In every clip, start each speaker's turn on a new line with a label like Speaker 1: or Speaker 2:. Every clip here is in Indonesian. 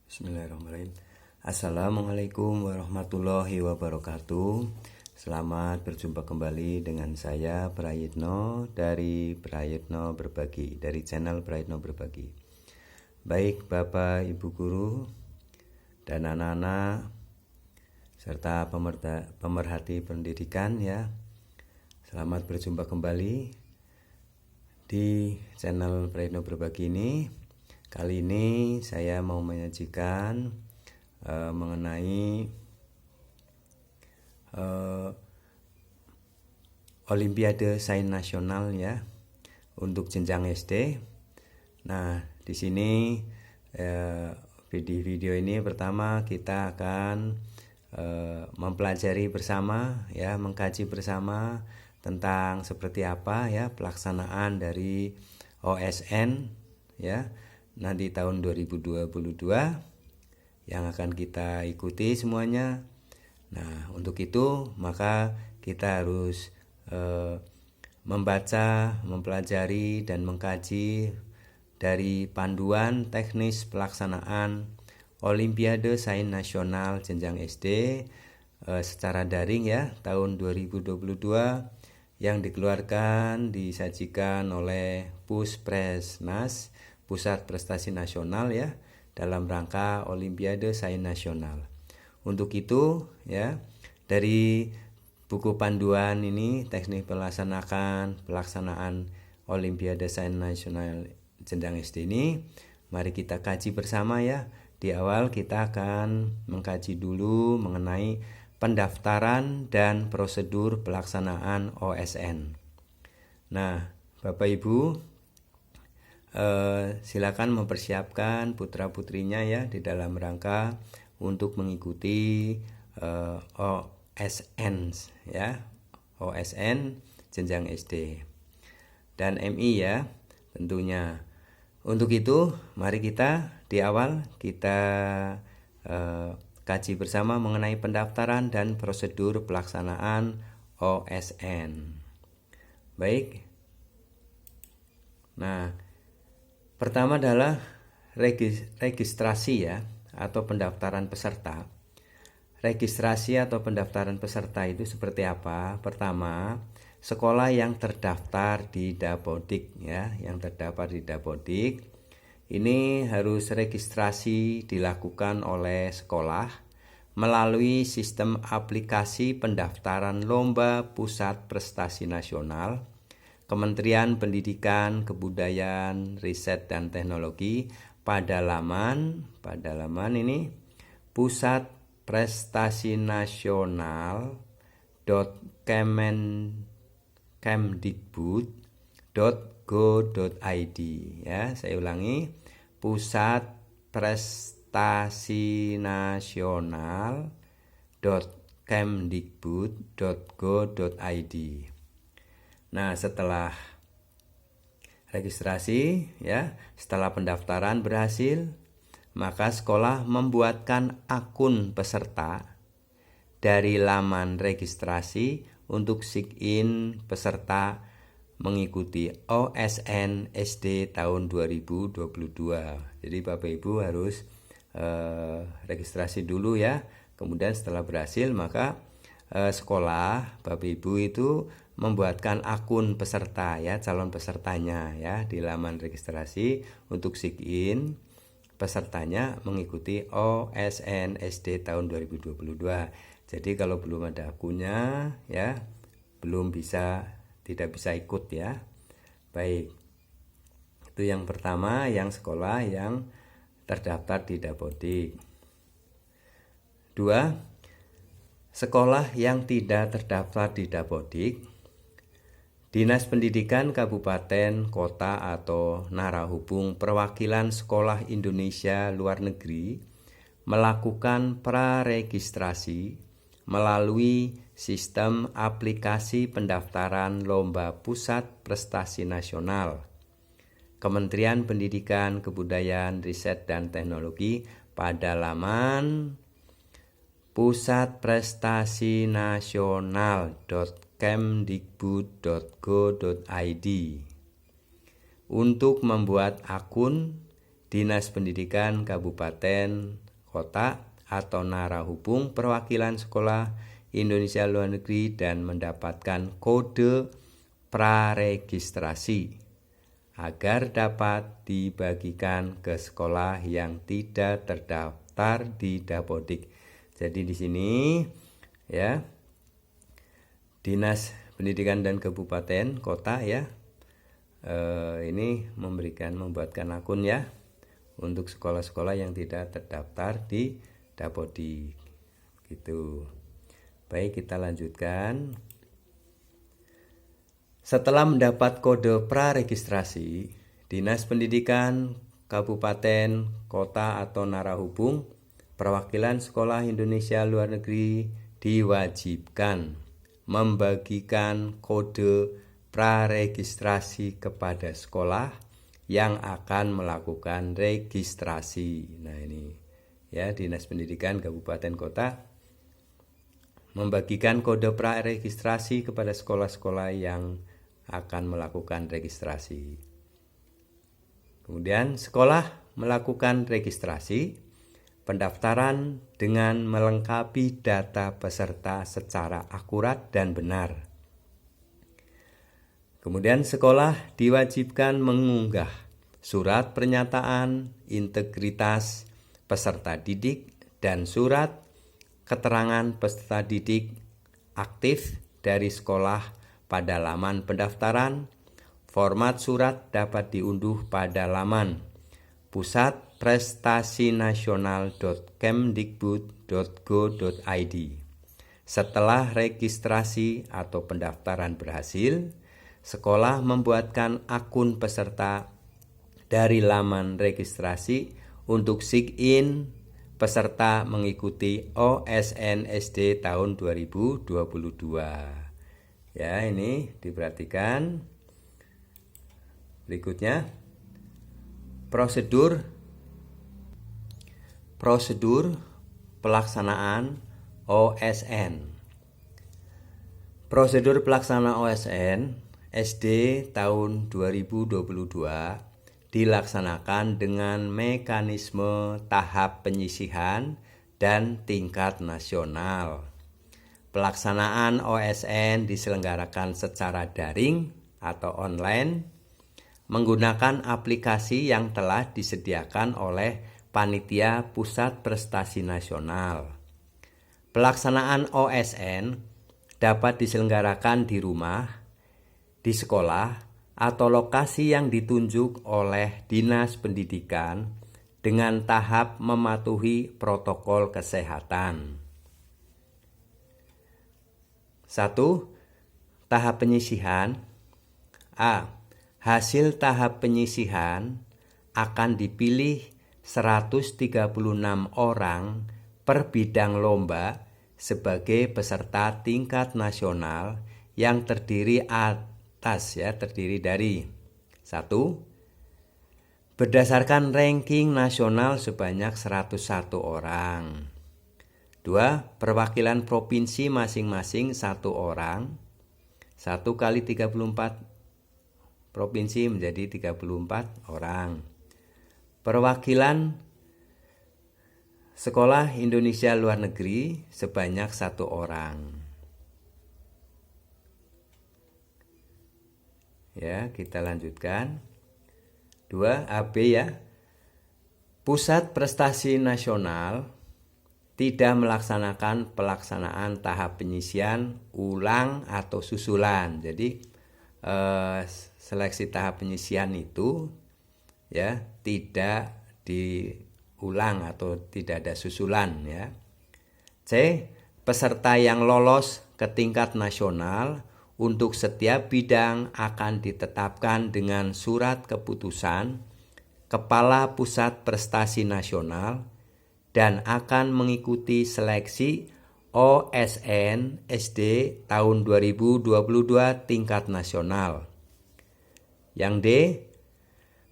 Speaker 1: Bismillahirrahmanirrahim. Assalamualaikum warahmatullahi wabarakatuh. Selamat berjumpa kembali dengan saya Prayitno dari Prayitno Berbagi, dari channel Prayitno Berbagi. Baik Bapak Ibu Guru dan anak-anak serta pemerhati pendidikan ya, selamat berjumpa kembali di channel Prayitno Berbagi ini. Kali ini saya mau menyajikan mengenai Olimpiade Sains Nasional ya untuk jenjang SD. Nah, di sini video ini pertama kita akan mempelajari bersama ya, mengkaji bersama tentang seperti apa ya pelaksanaan dari OSN ya nanti tahun 2022 yang akan kita ikuti semuanya. Nah, untuk itu maka kita harus membaca, mempelajari dan mengkaji dari panduan teknis pelaksanaan Olimpiade Sains Nasional jenjang SD secara daring ya tahun 2022 yang disajikan oleh Puspresnas, Pusat Prestasi Nasional ya, dalam rangka Olimpiade Sains Nasional. Untuk itu ya, dari buku panduan ini teknik pelaksanaan Olimpiade Sains Nasional jenjang SD ini, mari kita kaji bersama ya. Di awal kita akan mengkaji dulu mengenai pendaftaran dan prosedur pelaksanaan OSN. Nah, Bapak Ibu, silakan mempersiapkan putra-putrinya ya di dalam rangka untuk mengikuti OSN ya, OSN jenjang SD dan MI ya tentunya. Untuk itu mari kita di awal kita kaji bersama mengenai pendaftaran dan prosedur pelaksanaan OSN. Baik. Nah, pertama adalah registrasi ya atau pendaftaran peserta. Registrasi atau pendaftaran peserta itu seperti apa? Pertama, sekolah yang terdaftar di Dapodik ya, yang terdapat di Dapodik ini harus registrasi dilakukan oleh sekolah melalui sistem aplikasi pendaftaran lomba Pusat Prestasi Nasional Kementerian Pendidikan, Kebudayaan, Riset dan Teknologi pada laman ini pusatprestasinnasional.kemdikbud.go.id ya. Saya ulangi, pusatprestasinnasional.kemdikbud.go.id. Nah, setelah registrasi ya, setelah pendaftaran berhasil, maka sekolah membuatkan akun peserta dari laman registrasi untuk sign peserta mengikuti OSN SD tahun 2022. Jadi Bapak Ibu harus registrasi dulu ya. Kemudian setelah berhasil maka sekolah Bapak Ibu itu membuatkan akun peserta ya, calon pesertanya ya di laman registrasi untuk sign pesertanya mengikuti OSN SD tahun 2022. Jadi kalau belum ada akunnya ya, tidak bisa ikut ya. Baik. Itu yang pertama, yang sekolah yang terdaftar di Dapodik. 2. Sekolah yang tidak terdaftar di Dapodik, Dinas Pendidikan Kabupaten, Kota atau narahubung perwakilan sekolah Indonesia luar negeri melakukan praregistrasi melalui sistem aplikasi pendaftaran lomba Pusat Prestasi Nasional Kementerian Pendidikan, Kebudayaan, Riset dan Teknologi pada laman pusatprestasinnasional.kemdikbud.go.id untuk membuat akun Dinas Pendidikan Kabupaten Kota atau narahubung perwakilan sekolah Indonesia luar negeri dan mendapatkan kode praregistrasi agar dapat dibagikan ke sekolah yang tidak terdaftar di Dapodik. Jadi di sini ya, Dinas Pendidikan dan Kabupaten Kota ya, ini membuatkan akun ya untuk sekolah-sekolah yang tidak terdaftar di Dapodik gitu. Baik, kita lanjutkan. Setelah mendapat kode praregistrasi, Dinas Pendidikan Kabupaten Kota atau narahubung perwakilan sekolah Indonesia luar negeri diwajibkan membagikan kode praregistrasi kepada sekolah yang akan melakukan registrasi. Nah ini ya, Dinas Pendidikan Kabupaten Kota membagikan kode praregistrasi kepada sekolah-sekolah yang akan melakukan registrasi. Kemudian sekolah melakukan registrasi pendaftaran dengan melengkapi data peserta secara akurat dan benar. Kemudian sekolah diwajibkan mengunggah surat pernyataan integritas peserta didik dan surat keterangan peserta didik aktif dari sekolah pada laman pendaftaran. Format surat dapat diunduh pada laman pusatprestasi-nasional.kemdikbud.go.id. Setelah registrasi atau pendaftaran berhasil, sekolah membuatkan akun peserta dari laman registrasi untuk sign peserta mengikuti OSN SD tahun 2022. Ya, ini diperhatikan. Berikutnya, prosedur pelaksanaan OSN. Prosedur pelaksanaan OSN SD tahun 2022 dilaksanakan dengan mekanisme tahap penyisihan dan tingkat nasional. Pelaksanaan OSN diselenggarakan secara daring atau online menggunakan aplikasi yang telah disediakan oleh Panitia Pusat Prestasi Nasional. Pelaksanaan OSN dapat diselenggarakan di rumah, di sekolah, atau lokasi yang ditunjuk oleh Dinas Pendidikan dengan tahap mematuhi protokol kesehatan. 1. Tahap penyisihan. A. Hasil tahap penyisihan akan dipilih 136 orang per bidang lomba sebagai peserta tingkat nasional yang terdiri dari 1. Berdasarkan ranking nasional sebanyak 101 orang. 2. Perwakilan provinsi masing-masing 1 orang. 1 kali 34 provinsi menjadi 34 orang. Perwakilan sekolah Indonesia luar negeri sebanyak 1 orang. Ya, kita lanjutkan. 2. AB ya. Pusat Prestasi Nasional tidak melaksanakan pelaksanaan tahap penyisihan ulang atau susulan. Jadi seleksi tahap penyisihan itu ya tidak diulang atau tidak ada susulan ya. C. Peserta yang lolos ke tingkat nasional untuk setiap bidang akan ditetapkan dengan surat keputusan Kepala Pusat Prestasi Nasional dan akan mengikuti seleksi OSN SD tahun 2022 tingkat nasional. Yang D.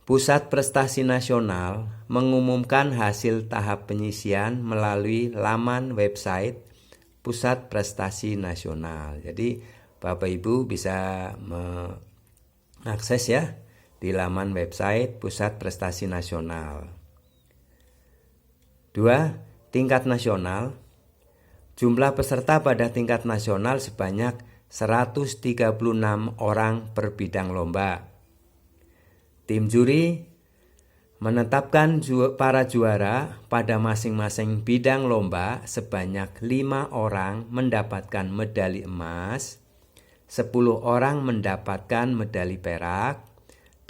Speaker 1: Pusat Prestasi Nasional mengumumkan hasil tahap penyisihan melalui laman website Pusat Prestasi Nasional. Jadi Bapak Ibu bisa mengakses ya di laman website Pusat Prestasi Nasional. 2. Tingkat nasional. Jumlah peserta pada tingkat nasional sebanyak 136 orang per bidang lomba. Tim juri menetapkan para juara pada masing-masing bidang lomba sebanyak 5 orang mendapatkan medali emas, 10 orang mendapatkan medali perak,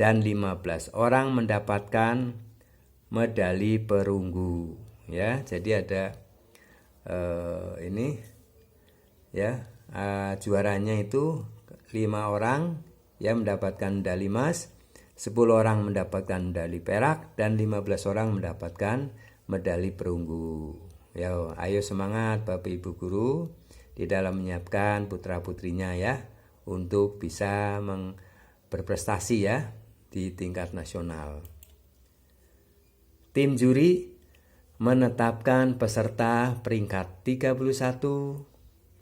Speaker 1: dan 15 orang mendapatkan medali perunggu. Ya, jadi ada ini ya, juaranya itu 5 orang yang mendapatkan medali emas, 10 orang mendapatkan medali perak, dan 15 orang mendapatkan medali perunggu. Ya, ayo semangat Bapak Ibu guru di dalam menyiapkan putra-putrinya ya untuk bisa berprestasi ya di tingkat nasional. Tim juri menetapkan peserta peringkat 31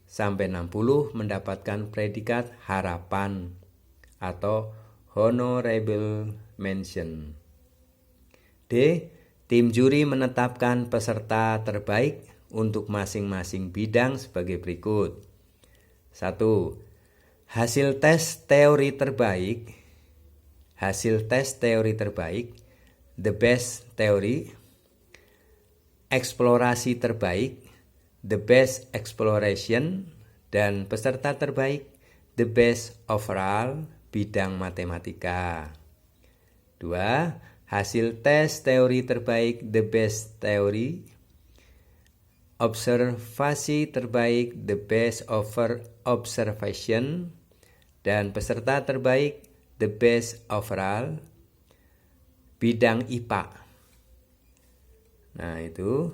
Speaker 1: sampai 60 mendapatkan predikat harapan atau honorable mention. D. Tim juri menetapkan peserta terbaik untuk masing-masing bidang sebagai berikut. 1. Hasil tes teori terbaik. Hasil tes teori terbaik, the best theory. Eksplorasi terbaik, the best exploration. Dan peserta terbaik, the best overall, bidang matematika. 2. Hasil tes teori terbaik, the best theory. Observasi terbaik, the best over observation. Dan peserta terbaik, the best overall, bidang IPA. Nah, itu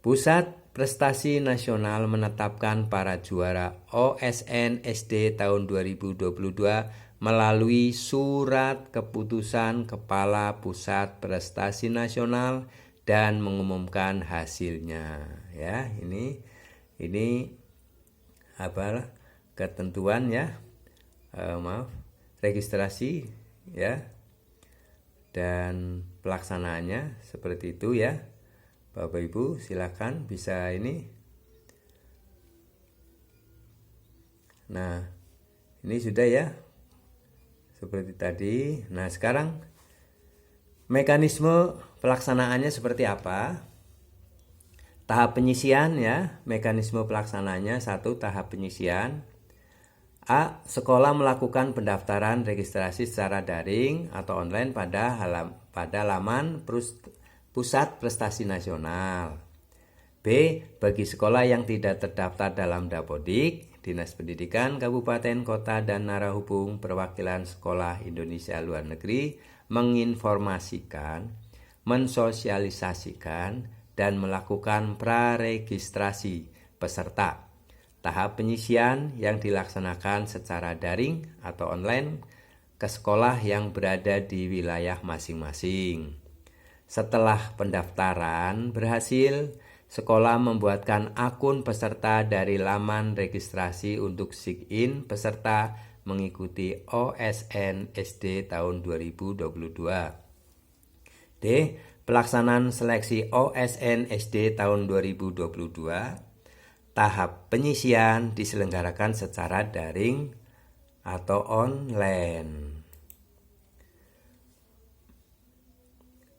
Speaker 1: Pusat Prestasi Nasional menetapkan para juara OSN SD tahun 2022 melalui surat keputusan Kepala Pusat Prestasi Nasional dan mengumumkan hasilnya. Ya, ini apa ketentuan ya, registrasi ya, dan pelaksanaannya seperti itu ya. Bapak Ibu silakan bisa ini. Nah, ini sudah ya seperti tadi. Nah, sekarang mekanisme pelaksanaannya seperti apa? Tahap penyisian ya, mekanisme pelaksanaannya. 1. Tahap penyisian. A. Sekolah melakukan pendaftaran registrasi secara daring atau online pada laman Pusat Prestasi Nasional. B. Bagi sekolah yang tidak terdaftar dalam Dapodik, Dinas Pendidikan Kabupaten, Kota, dan Narahubung Perwakilan Sekolah Indonesia Luar Negeri menginformasikan, mensosialisasikan, dan melakukan praregistrasi peserta. Tahap penyisian yang dilaksanakan secara daring atau online ke sekolah yang berada di wilayah masing-masing. Setelah pendaftaran berhasil, sekolah membuatkan akun peserta dari laman registrasi untuk sign peserta mengikuti OSN SD tahun 2022. D. Pelaksanaan seleksi OSN SD tahun 2022. Tahap penyisian diselenggarakan secara daring atau online.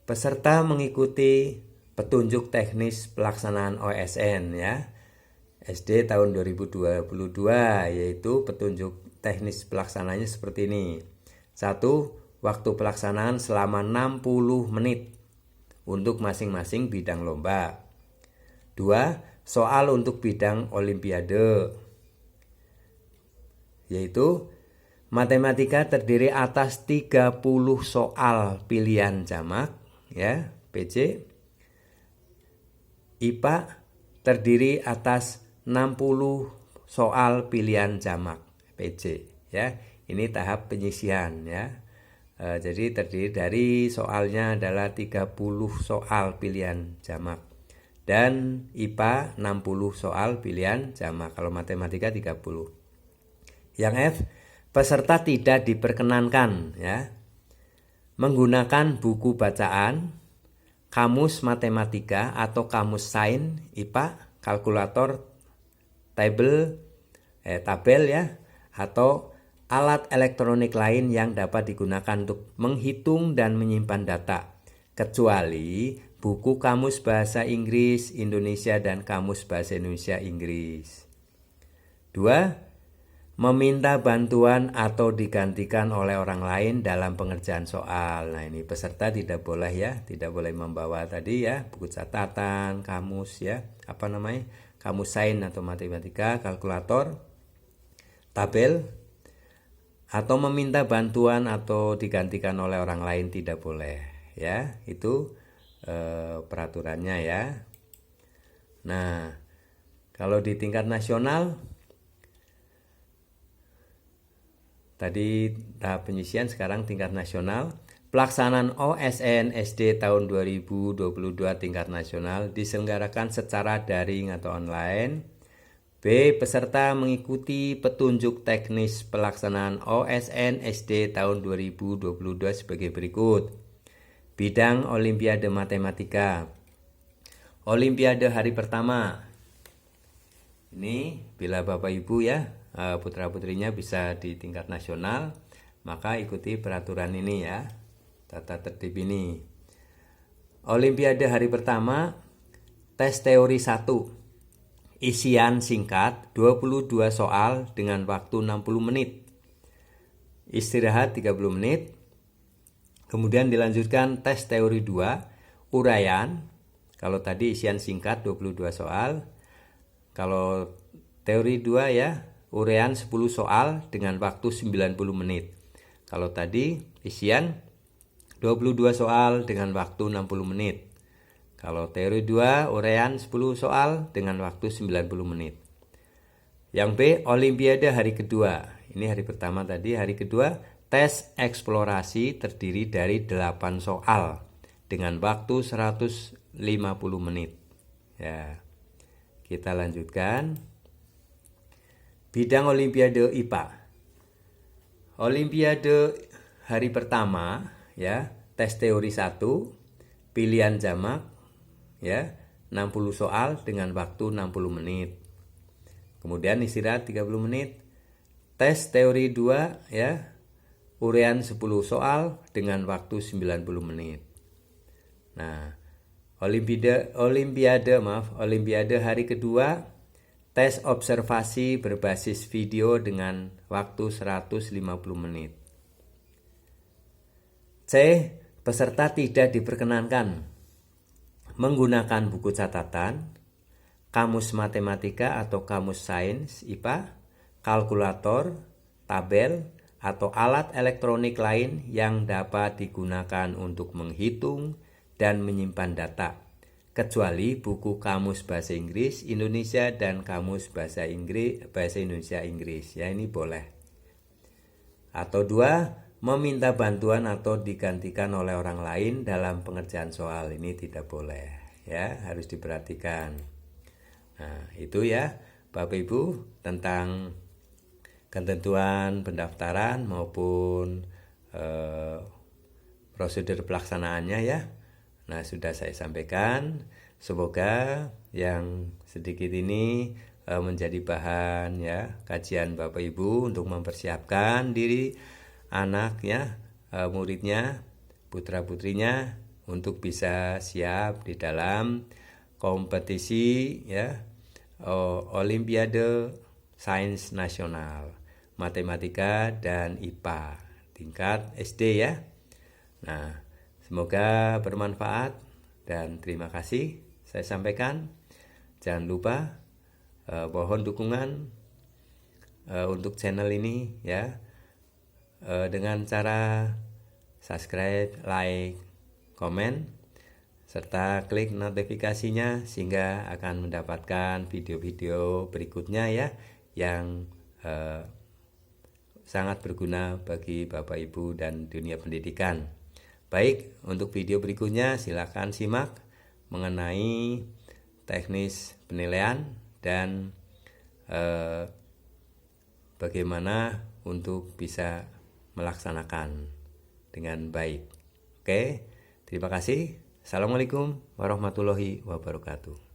Speaker 1: Peserta mengikuti petunjuk teknis pelaksanaan OSN ya SD tahun 2022, yaitu petunjuk teknis pelaksananya seperti ini. 1. Waktu pelaksanaan selama 60 menit untuk masing-masing bidang lomba. 2. Soal untuk bidang olimpiade, yaitu matematika terdiri atas 30 soal pilihan jamak ya PC. IPA terdiri atas 60 soal pilihan jamak PC ya. Ini tahap penyisian ya. Jadi terdiri dari soalnya adalah 30 soal pilihan jamak dan IPA 60 soal pilihan jamak. Kalau matematika 30. Yang F, peserta tidak diperkenankan ya menggunakan buku bacaan, kamus matematika atau kamus sains IPA, kalkulator, tabel ya, atau alat elektronik lain yang dapat digunakan untuk menghitung dan menyimpan data, kecuali buku kamus bahasa Inggris Indonesia dan kamus bahasa Indonesia Inggris. 2. Meminta bantuan atau digantikan oleh orang lain dalam pengerjaan soal. Nah, ini peserta tidak boleh ya, tidak boleh membawa tadi ya, buku catatan, kamus ya, kamus sains atau matematika, kalkulator, tabel, atau meminta bantuan atau digantikan oleh orang lain tidak boleh ya. Itu peraturannya ya. Nah, kalau di tingkat nasional tadi tahap penyisian, sekarang tingkat nasional. Pelaksanaan OSN SD tahun 2022 tingkat nasional diselenggarakan secara daring atau online. B. Peserta mengikuti petunjuk teknis pelaksanaan OSN SD tahun 2022 sebagai berikut. Bidang Olimpiade Matematika. Olimpiade hari pertama. Ini bila Bapak Ibu ya, putra-putrinya bisa di tingkat nasional, maka ikuti peraturan ini ya, tata tertib ini. Olimpiade hari pertama, tes teori 1, isian singkat 22 soal dengan waktu 60 menit, istirahat 30 menit, kemudian dilanjutkan tes teori 2, uraian. Kalau tadi isian singkat 22 soal, kalau teori 2 ya, uraian 10 soal dengan waktu 90 menit. Kalau tadi isian 22 soal dengan waktu 60 menit. Kalau teori 2, uraian 10 soal dengan waktu 90 menit. Yang B, Olimpiade hari kedua. Ini hari pertama tadi, hari kedua, tes eksplorasi terdiri dari 8 soal dengan waktu 150 menit. Ya. Kita lanjutkan. Bidang Olimpiade IPA. Olimpiade hari pertama ya, tes teori 1, pilihan jamak ya, 60 soal dengan waktu 60 menit. Kemudian istirahat 30 menit. Tes teori 2 ya, uraian 10 soal dengan waktu 90 menit. Nah, Olimpiade hari kedua, tes observasi berbasis video dengan waktu 150 menit. C. Peserta tidak diperkenankan menggunakan buku catatan, kamus matematika atau kamus sains IPA, kalkulator, tabel, atau alat elektronik lain yang dapat digunakan untuk menghitung dan menyimpan data, kecuali buku kamus bahasa Inggris Indonesia dan kamus bahasa Indonesia Inggris. Ya, ini boleh. Atau 2, meminta bantuan atau digantikan oleh orang lain dalam pengerjaan soal. Ini tidak boleh. Ya, harus diperhatikan. Nah, itu ya Bapak Ibu tentang ketentuan pendaftaran maupun prosedur pelaksanaannya ya. Nah, sudah saya sampaikan. Semoga yang sedikit ini menjadi bahan ya kajian Bapak Ibu untuk mempersiapkan diri anak ya, muridnya, putra-putrinya untuk bisa siap di dalam kompetisi ya, Olimpiade Sains Nasional Matematika dan IPA tingkat SD ya. Nah, semoga bermanfaat dan terima kasih saya sampaikan. Jangan lupa mohon dukungan untuk channel ini ya, dengan cara subscribe, like, komen, serta klik notifikasinya sehingga akan mendapatkan video-video berikutnya ya yang sangat berguna bagi Bapak Ibu dan dunia pendidikan. Baik, untuk video berikutnya silakan simak mengenai teknis penilaian dan bagaimana untuk bisa melaksanakan dengan baik. Oke, terima kasih. Assalamualaikum warahmatullahi wabarakatuh.